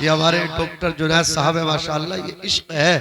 ये हमारे डॉक्टर जुनैद साहब है माशाअल्लाह, ये इश्क है,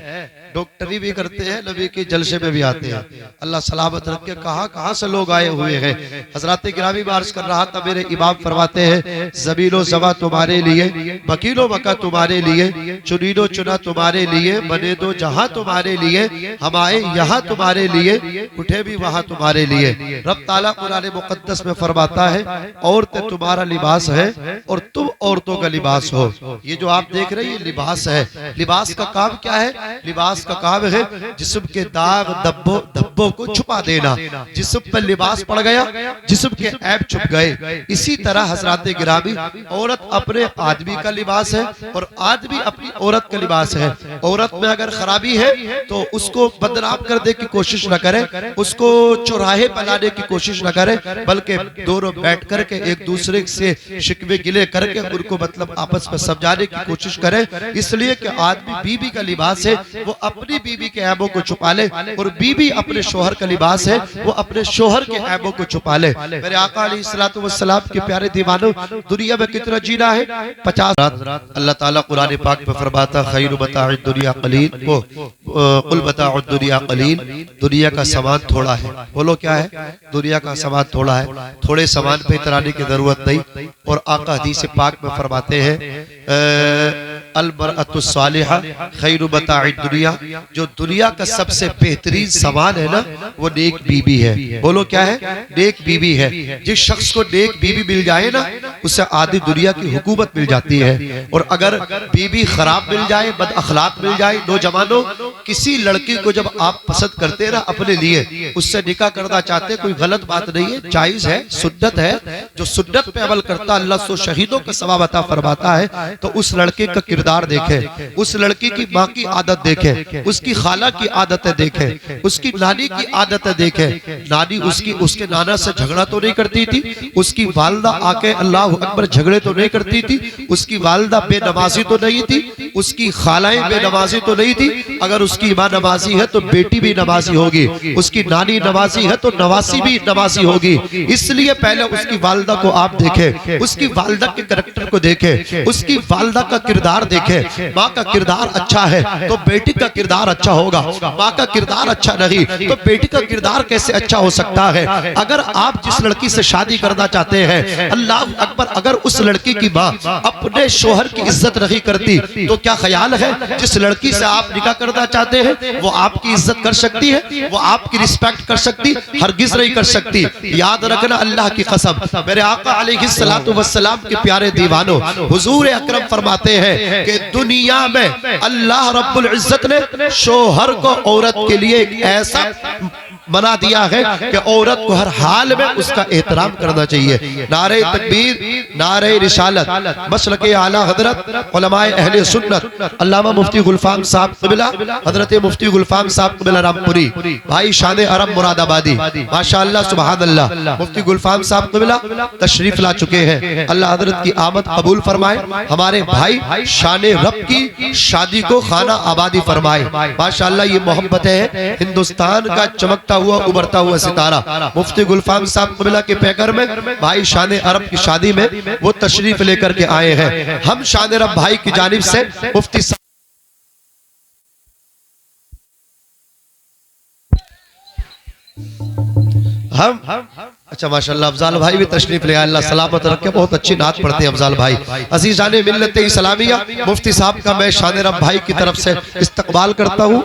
डॉक्टरी भी करते हैं, नबी के जलसे में भी आते हैं। अल्लाह सलामत रखे। कहाँ से लोग आए हुए हैं। हजरत गिरामी में अर्ज कर रहा था, मेरे इमाम फरमाते हैं ज़मीनो ज़मा तुम्हारे लिए, वकीलो मका तुम्हारे लिए, चुनीनो चुना तुम्हारे लिए, बने दो जहां तुम्हारे लिए, हम आए यहाँ तुम्हारे लिए, उठे भी वहां तुम्हारे लिए। रब ताला कुरान मुकद्दस में फरमाता है औरतें तुम्हारा लिबास है और तुम औरतों का लिबास हो। ये जो आप देख रहे हैं ये लिबास है। लिबास का काम क्या है? लिबास का काम है जिस्म के दाग धब्बों को छुपा देना। जिस्म पर लिबास पड़ गया, जिस्म के ऐब छुप गए। इसी तरह हजरात गिरामी, औरत अपने आदमी का लिबास है और आदमी अपनी औरत का लिबास है। औरत में अगर खराबी है तो उसको बदनाम करने की कोशिश न करे, उसको चौराहे पर लाने की कोशिश न करे, बल्कि दोनों बैठ करके एक दूसरे से शिकवे गिले करके उनको मतलब आपस में समझाने की कोशिश करे। इसलिए कि आदमी बीबी का लिबास है, वो अपनी बीबी के ऐबों को छुपा ले, और बीबी अपने शोहर का लिबास है, वो अपने शोहर के ऐबों को छुपा ले। मेरे आका अलैहिस्सलातु वस्सलाम के प्यारे दीवानों, दुनिया में कितना जीना है? 50 रात। अल्लाह ताला कुरान पाक में फरमाता खैरु मताउद दुनिया कलील, वो कुल मताउद दुनिया कलील, दुनिया का सामान थोड़ा है। बोलो क्या है? दुनिया का सामान थोड़ा है, थोड़े सामान पे इतराने की जरूरत नहीं। और आका हदीस पाक में फरमाते हैं अल-मरअतु सालिहा खैरु मताउद दुनिया, जो दुनिया का सबसे बेहतरीन सामान है ना, वो नेक बीबी है। बोलो क्या है? नेक बीबी है। जिस शख्स को नेक बीबी मिल जाए ना, उससे आधी दुनिया की हुकूमत मिल जाती है। और अगर बीबी खराब मिल जाए, बद अखलाक मिल जाए, नौजवानों, किसी लड़की को जब आप पसंद करते हैं ना अपने लिए, उससे निकाह करना चाहते हैं, कोई गलत बात नहीं है, जायज है, सुन्नत है। जो सुन्नत पे अमल करता अल्लाह सो शहीदों का सवाब अता फरमाता है। तो उस लड़के का किरदार देखे, उस लड़की की माँ की आदत देखे, उसकी खाला की आदतें देखे, उसकी नानी की आदतें देखे। नानी उसके नाना से झगड़ा तो नहीं करती थी, उसकी वालदा आके अल्लाह अकबर झगड़े तो नहीं करती थी, उसकी वालदा बेनमाजी तो नहीं थी, उसकी खालाएं बेनमाजी तो नहीं थी। अगर उसकी माँ नमाजी है तो बेटी भी नमाजी होगी, उसकी नानी नमाजी है तो नवासी भी नमाजी होगी। इसलिए पहले उसकी वालदा को आप देखें, उसकी वालदा के करैक्टर को देखें, उसकी वालदा का किरदार देखें। माँ का किरदार अच्छा है तो बेटी का किरदार अच्छा होगा, माँ का किरदार अच्छा नहीं तो बेटी का किरदार कैसे अच्छा हो सकता है? अगर आप जिस लड़की से शादी करना चाहते हैं, अल्लाह अकबर, अगर उस लड़की की माँ अपने शोहर की इज्जत नहीं करती तो क्या ख्याल है जिस लड़की से आप निकाह करना चाहते हैं वो आपकी इज्जत कर सकती है, वो आपकी रिस्पेक्ट कर सकती? हरगिज नहीं कर सकती। याद रखना, अल्लाह की कसम, मेरे आका अलैहिस्सलातु वस्सलाम के प्यारे दीवानों, हुजूर अकरम फरमाते हैं कि दुनिया में अल्लाह रब्बुल इज्जत ने शोहर को औरत के लिए एक ऐसा बना दिया है कि औरत को हर हाल में उसका एहतराम करना चाहिए। नारे तकबीर, नारे रिसालत, मसलके आला हजरत उलमाए अहले सुन्नत अल्लामा मुफ्ती गुलफाम साहब क़िबला, हजरत मुफ्ती गुलफाम साहब क़िबला रामपुरी, भाई शान अरब मुरादाबादी, माशाअल्लाह सुभान अल्लाह, मुफ्ती गुलफाम साहब क़िबला तशरीफ ला चुके हैं। अल्लाह हजरत की आमद कबूल फरमाए, हमारे भाई शान रब की शादी को खाना आबादी फरमाए। माशाअल्लाह, ये मोहब्बत है हिंदुस्तान का चमकता हुआ उभरता हुआ सितारा मुफ्ती गुलफाम साहब क़िबला के पैकर में भाई शान अरब की शादी में वो तशरीफ लेकर के आए हैं। हम शान अरब भाई की जानिब से मुफ्ती हम अच्छा माशाअल्लाह अफजाल भाई भी तशरीफ ले आए, अल्लाह सलामत रखे, बहुत अच्छी नात पढ़ते हैं अफजाल भाई। अज़ीज़ाने मिल्लत इस्लामिया, मुफ्ती साहब का मैं शान रब भाई की तरफ से इस्तकबाल करता हूँ,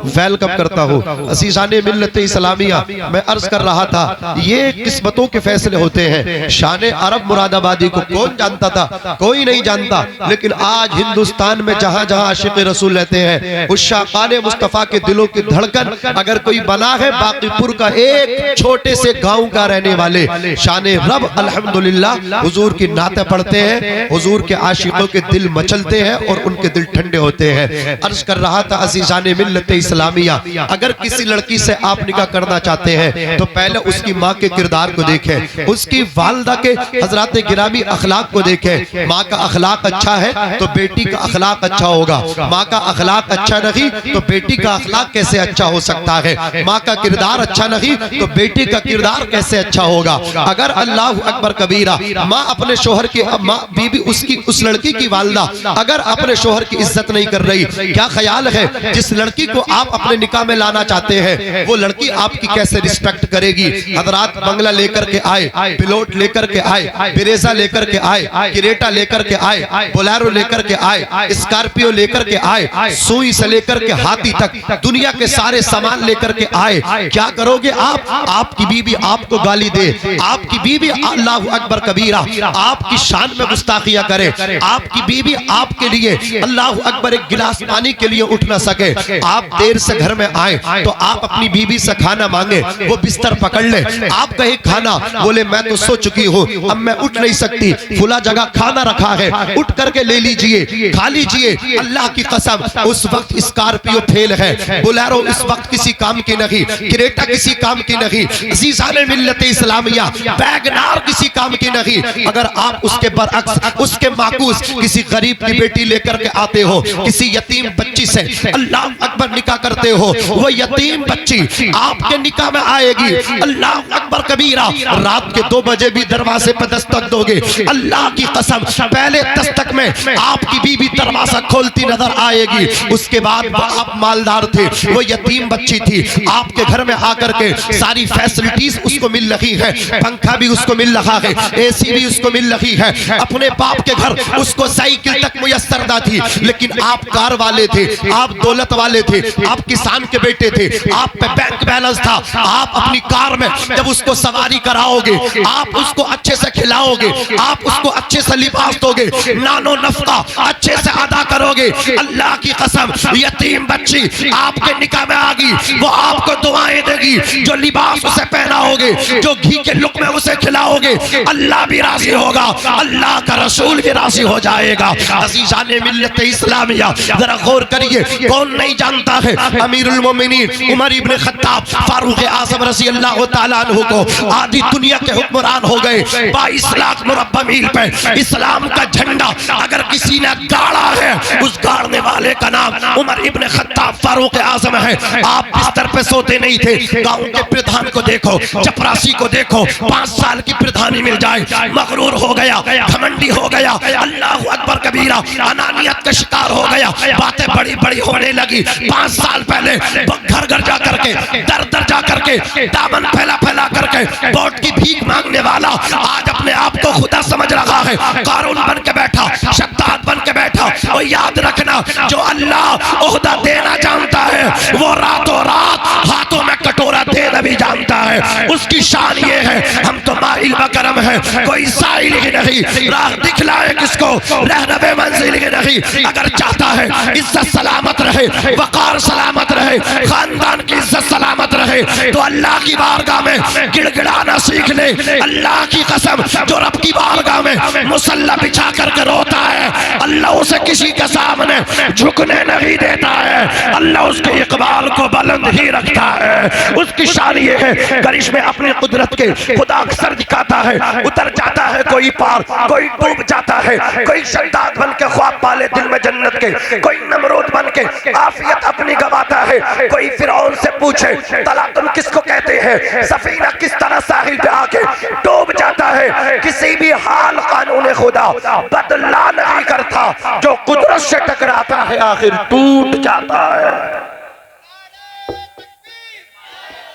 वेलकम करता हूँ। अज़ीज़ाने मिल्लत इस्लामिया, मैं अर्ज कर रहा था ये किस्मतों के फैसले होते हैं। शान अरब मुरादाबादी को कौन जानता था? कोई नहीं जानता, लेकिन आज हिंदुस्तान में जहाँ जहाँ आशिक़ रसूल रहते हैं, उस शाक़ाने मुस्तफ़ा के दिलों की धड़कन अगर कोई बना है, बाक़ीपुर का एक छोटे से गाँव का रहने वाले शान रब अल्हम्दुलिल्लाह हुजूर की नाते पढ़ते हैं, हुजूर के आशिकों के दिल मचलते हैं और उनके दिल ठंडे होते हैं। अर्ज कर रहा था अज़ीज़ाने मिल्लत इस्लामिया, अगर किसी लड़की से आप निकाह करना चाहते हैं तो पहले उसकी माँ के किरदार को देखें, उसकी वालदा के हजरात गिरामी अखलाक को देखें। माँ का अखलाक अच्छा है तो बेटी का अखलाक अच्छा होगा, माँ का अखलाक अच्छा नहीं तो बेटी का अखलाक कैसे अच्छा हो सकता है? माँ का किरदार अच्छा नहीं तो बेटी का किरदार कैसे अच्छा होगा। अगर अल्लाह अकबर कबीरा माँ अपने शोहर की माँ बीबी उसकी उस लड़की की वालिदा अगर अपने शोहर की इज्जत नहीं कर रही, क्या ख्याल है जिस लड़की को आप अपने निकाह में लाना चाहते हैं वो लड़की आपकी कैसे रिस्पेक्ट करेगी। हजरात बंगला लेकर के आए, पिलोट लेकर के आए, ब्रेजा लेकर के आए, क्रेटा लेकर के आए, बोलेरो लेकर के आए, स्कॉर्पियो लेकर के आए, सुई से लेकर के हाथी तक दुनिया के सारे सामान लेकर के आए। क्या करोगे आप? आपकी बीबी आपको गाली दे, आपकी बीबी अल्लाह अकबर कबीरा आपकी शान में गुस्ताखियां करे, आपकी बीबी आपके लिए अल्लाह अकबर एक गिलास पानी के लिए उठ ना सके, आप देर से घर में आए तो आप अपनी बीबी से खाना मांगे, वो बिस्तर पकड़ ले, आप कहे खाना, बोले मैं तो सो चुकी हूँ अब मैं उठ नहीं सकती, फुला जगह खाना रखा है उठ करके ले लीजिए खा लीजिए। अल्लाह की कसम उस वक्त स्कॉर्पियो फेल है, बोलेरो इस वक्त किसी काम की नहीं, क्रेटा किसी काम की नहीं, अज़ीज़ाने मिल्लत इस्लामिया वैगनार किसी काम की नहीं। अगर आप उसके बरअक्स उसके माकूस किसी गरीब की बेटी लेकर के आते हो, किसी यतीम बच्ची से अल्लाह अकबर निकाह करते हो, वो यतीम बच्ची आपके निकाह में आएगी, अल्लाह अकबर कबीरा रात के 2 बजे भी दरवाजे पर दस्तक दोगे, अल्लाह की कसम पहले दस्तक में आपकी बीबी दरवाजा खोलती नजर आएगी। उसके बाद आप मालदार थे, वो यतीम बच्ची थी, आपके घर में आकर के सारी फैसिलिटीज उसको मिल रही है, पंखा भी उसको मिल रहा है, एसी भी उसको मिल रही है, अपने बाप के घर उसको साइकिल तक मुयस्सर ना थी, लेकिन आप कार वाले थे, आप दौलत वाले थे, आप किसान के बेटे थे, आप पे बैंक बैलेंस था, आप अपनी कार में जब उसको सवारी कराओगे, आप उसको अच्छे से खिलाओगे, आप उसको अच्छे से लिबास दोगे, नानो नफका अच्छे से अदा करोगे, अल्लाह की कसम यतीम बच्ची आपके निकाह में आ गई, वो आपको दुआएं देगी, जो लिबास उसे पहनाओगे, जो घी के लुक़मे उसे खिलाओगे, अल्लाह भी राजी होगा, अल्लाह का रसूल भी राजी हो जाएगा। अज़ीज़ाने मिल्लत इस्लामिया जरा गौर करिए, कौन नहीं जानता है अमीरुल मोमिनीन उमर इब्न खत्ताब फारूक आज़म रज़ी अल्लाह तआला अन्हु को आधी दुनिया के हुक्मरान हो गए, 22 लाख मुरब्बा मील पे इस्लाम का झंडा अगर किसी ने गाड़ा है उस गाड़ने वाले का नाम उमर इब्न खत्ताब फारूक आज़म है। आप बिस्तर पे सोते नहीं थे, गांव के प्रधान को देखो, चपरासी को देखो, 5 साल की प्रधानी मिल जाए, मगरूर हो गया, घमंडी हो गया, अल्लाह अकबर कबीरा अनानियत का शिकार हो गया, बातें बड़ी बड़ी होने लगी। 5 साल पहले घर घर जा करके दर दर जा करके दामन फैला फैला करके वोट की भीख मांगने वाला आज अपने आप को खुदा समझ रहा है, कारून बन के बैठा, शद्दाद बन के बैठा। और याद रखना जो अल्लाह ओहदा देना जानता है वो रातों रात हाथों में कटोरा देना भी जानता है। उसकी शान ये है हम तो माइल बकरम है, कोई साइल ही नहीं, राह दिखलाए किसको रहनबे मंजिल ही नहीं। अगर चाहता है इज्जत सलामत रहे, वकार सलामत रहे, खानदान की इज्जत सलामत रहे तो अल्लाह की बारगाह में गिड़गिड़ाना सीख ले। अल्लाह की कसम जो रब की बारगाह में मुसल्ला बिछा करके रोता है अल्लाह उसे किसी के सामने झुकने नहीं देता है, अल्लाह उसके इकबाल को बुलंद ही रखता है। उसकी शान ये है करिश्मे अपनी कुदरत के खुदा अक्सर दिखाता है, उतर जाता है कोई पार, कोई डूब जाता है, कोई शद्दाद बन के ख्वाब पाले दिल में जन्नत के, कोई नमरूद बन के आफियत अपनी गवाता है, कोई फिरौन से पूछे तला तुम किसको कहते हैं, सफीना किस तरह साहिल पे आके डूब जाता है। किसी भी हाल कानून खुदा बदला नहीं करता, जो कुदरत से टकराता है आखिर टूट जाता है।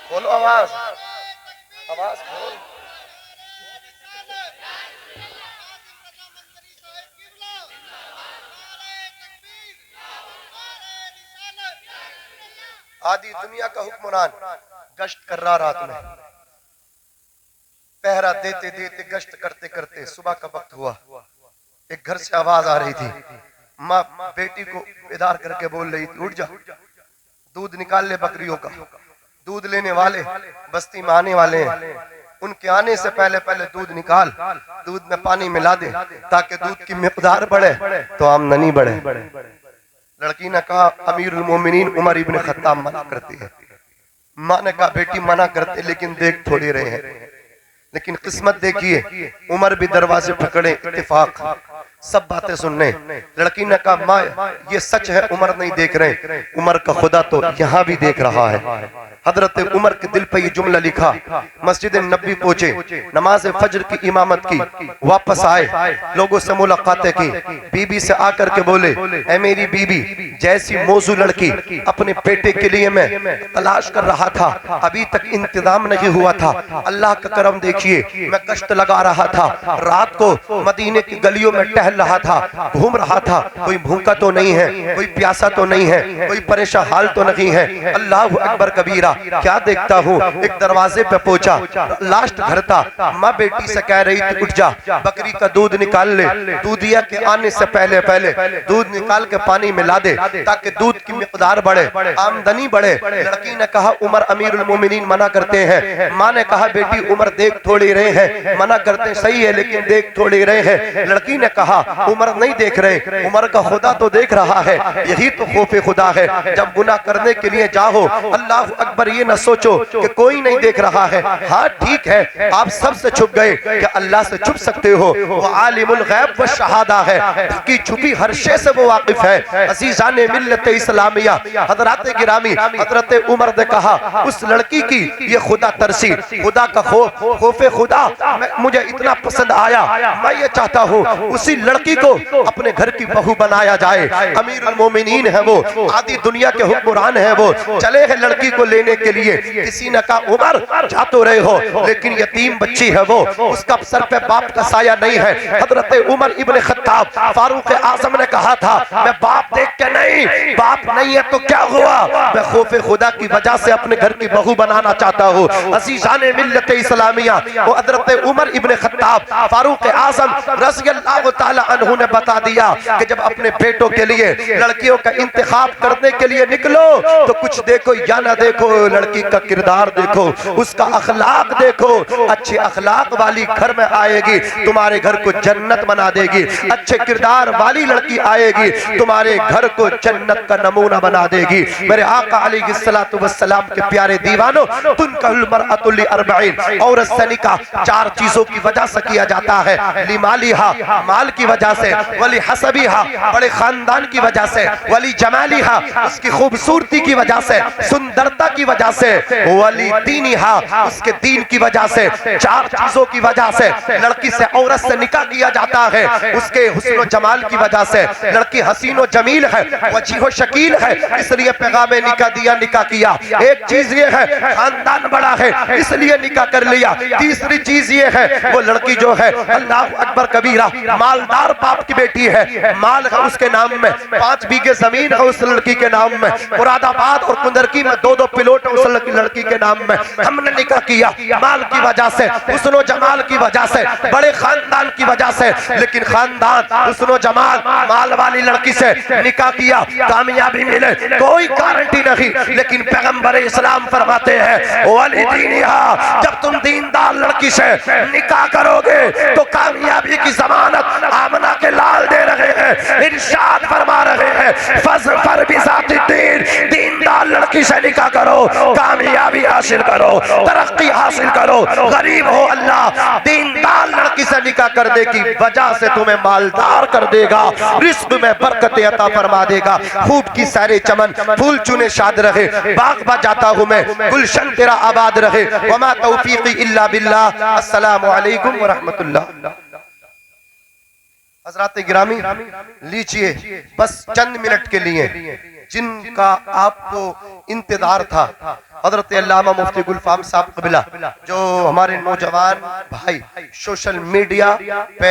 बोलो आवाज, आवाज खोल। आधी दुनिया का हुक्मरान गश्त कर रहा रात में, पहरा देते देते गश्त करते करते सुबह का वक्त हुआ, एक घर से आवाज आ रही थी, माँ बेटी को बेदार करके बोल रही थी उठ जा, दूध निकाल ले बकरियों का। दूध लेने वाले बस्ती में आने वाले हैं, उनके आने से पहले पहले दूध निकाल, दूध में पानी मिला दे ताकि दूध की मिकदार बढ़े तो आमदनी बढ़े। लड़की ने कहा अमीरुल मोमिनीन उमर इब्न खत्ताब मना करते हैं। माँ ने कहा बेटी मना करते लेकिन देख थोड़ी रहे हैं, लेकिन किस्मत देखिए उमर भी दरवाजे पकड़े, इत्तेफाक सब बातें सुनने। लड़की ने कहा माँ ये सच है उमर नहीं देख रहे, उमर का खुदा तो यहाँ भी देख रहा है। हजरत उमर के दिल पे ये जुमला लिखा, मस्जिद नबी पहुंचे, नमाज फजर की इमामत की, वापस आए, लोगों से मुलाकातें की, बीबी से आकर के बोले, ऐ मेरी बीबी, जैसी मौजू लड़की अपने बेटे के लिए मैं तलाश कर रहा था, अभी तक इंतजाम नहीं हुआ था। अल्लाह का करम देखिए, मैं कष्ट लगा रहा था, रात को मदीने की गलियों में टहल रहा था, घूम रहा था, कोई भूखा तो नहीं है, कोई प्यासा तो नहीं है, कोई परेशान हाल तो नहीं है। अल्लाह अकबर कबीरा, क्या देखता हूँ, एक दरवाजे पे पहुंचा, लास्ट घर था। माँ बेटी से कह रही थी उठ जा, बकरी का दूध निकाल ले, दूधिया के आने से पहले पहले दूध निकाल के पानी में ला दे, ताकि दूध की मिकदार बढ़े, आमदनी बढ़े। लड़की ने कहा उमर अमीरुल मोमिनीन मना करते हैं। माँ ने कहा बेटी उमर देख थोड़ी रहे हैं, मना करते सही है लेकिन देख थोड़ी रहे हैं। लड़की ने कहा उमर नहीं देख रहे, उमर का खुदा तो देख रहा है, यही तो खौफे खुदा है। जब गुनाह करने के लिए जाओ, अल्लाह अकबर ये न सोचो कि कोई नहीं देख रहा है। हाँ ठीक है, आप सबसे छुप गए, क्या अल्लाह से छुप सकते हो? वो आलिमुल गैब व शहादा है, ढकी छुपी हर शे से वो वाकिफ है। अजीजाने मिल्लत इस्लामिया, हजरत गिरामी, हजरत उमर ने कहा उस लड़की की ये खुदा तरसी, खुदा का खौफ, खौफे खुदा मुझे इतना पसंद आया, मैं ये चाहता हूँ उसी लड़की को अपने घर की बहू बनाया जाए। अमीरुल मोमिनीन है वो, आदि दुनिया के हुक्मरान है वो, चले हैं लड़की को लेने के लिए। किसी ने कहा उमर जा तो रहे हो, लेकिन यतीम बच्ची है वो, उसका सर पे बाप का साया नहीं है। हजरत उमर इब्ने खत्ताब फारूक आजम ने कहा था मैं बाप देख के नहीं, बाप नहीं है तो क्या हुआ, मैं खौफे खुदा की वजह से अपने घर की बहू बनाना चाहता हूँ। अज़ीज़ाने मिल्लत इस्लामिया, वो हजरत उमर इब्ने खत्ताब फारूक आजम रज़ियल्लाहु ताला अन्हु ने बता दिया कि जब अपने बेटों के लिए लड़कियों का इंतखाब करने के लिए निकलो तो कुछ देखो या ना देखो, लड़की का किरदार देखो, उसका अखलाक देखो। अच्छे अखलाक वाली घर में आएगी, तुम्हारे घर को जन्नत बना देगी। अच्छे किरदार वाली लड़की आएगी, तुम्हारे घर को जन्नत का नमूना बना देगी। मेरे आका अलैहिस्सलातु वस्सलाम के प्यारे दीवानों, तुनकहुल मरअतु लिअरबईन, औरत से निकाह चार चीजों की वजह से किया जाता है। लिमालिहा, माल की वजह से, वली हसबिहा, बड़े खानदान की वजह से, वली जमालिहा, उसकी खूबसूरती की वजह से, सुंदरता की वजह से, वली दीनिहा, उसके दीन की वजह से। चार चीजों की वजह से लड़की से, औरत से निकाह किया जाता है। उसके हुस्न जमाल की वजह से, लड़की हसीनो जमील है, वजीहो शकील है, इसलिए पैगाम निकाह दिया, निकाह किया। एक चीज ये है खानदान बड़ा है इसलिए निकाह कर लिया। तीसरी चीज ये है वो लड़की जो है अल्लाह अकबर कबीरा, मालदार बाप की बेटी है, माल है उसके नाम में, 5 बीघे जमीन है उस लड़की के नाम में, मुरादाबाद और कुंदरकी में 2-2 प्लॉट है उस लड़की के नाम में। हमने निकाह किया माल की वजह से, हुस्नो जमाल की वजह से, बड़े खानदान की वजह से। लेकिन खानदान, हुस्नो जमाल, माल वाली लड़की से निकाह किया, कामयाबी मिले कोई गारंटी नहीं। लेकिन पैगंबर इस्लाम फरमाते हैं वलिदीनिहा, जब तुम दीनदार लड़की से निकाह करोगे तो कामयाबी की जमानत आमना के लाल दे रहे हैं, इरशाद फरमा रहे हैं फज़फर बिज़ाति दीन, दीनदार लड़की से निकाह करो, कामयाबी हासिल करो, तरक्की हासिल करो। गरीब हो अल्लाह दीनदार लड़की से निकाह करने की वजह से तुम्हें मालदार कर देगा, रिस्क में बरकत अता फरमा देगा। खूब की सारे चमन, फूल चुने शाद रहे, बाग बा जाता हूँ मैं, गुलशन तेरा आबाद रहे। वमा तौफीकी इल्ला बिल्लाह। अस्सलामु अलैकुम व रहमतुल्लाह। हज़रात गिरामी लीजिए बस चंद मिनट के लिए जिनका आपको इंतजार था, हजरत अल्लामा मुफ्ती गुलफाम साहब कबिला, जो हमारे नौजवान भाई सोशल मीडिया पे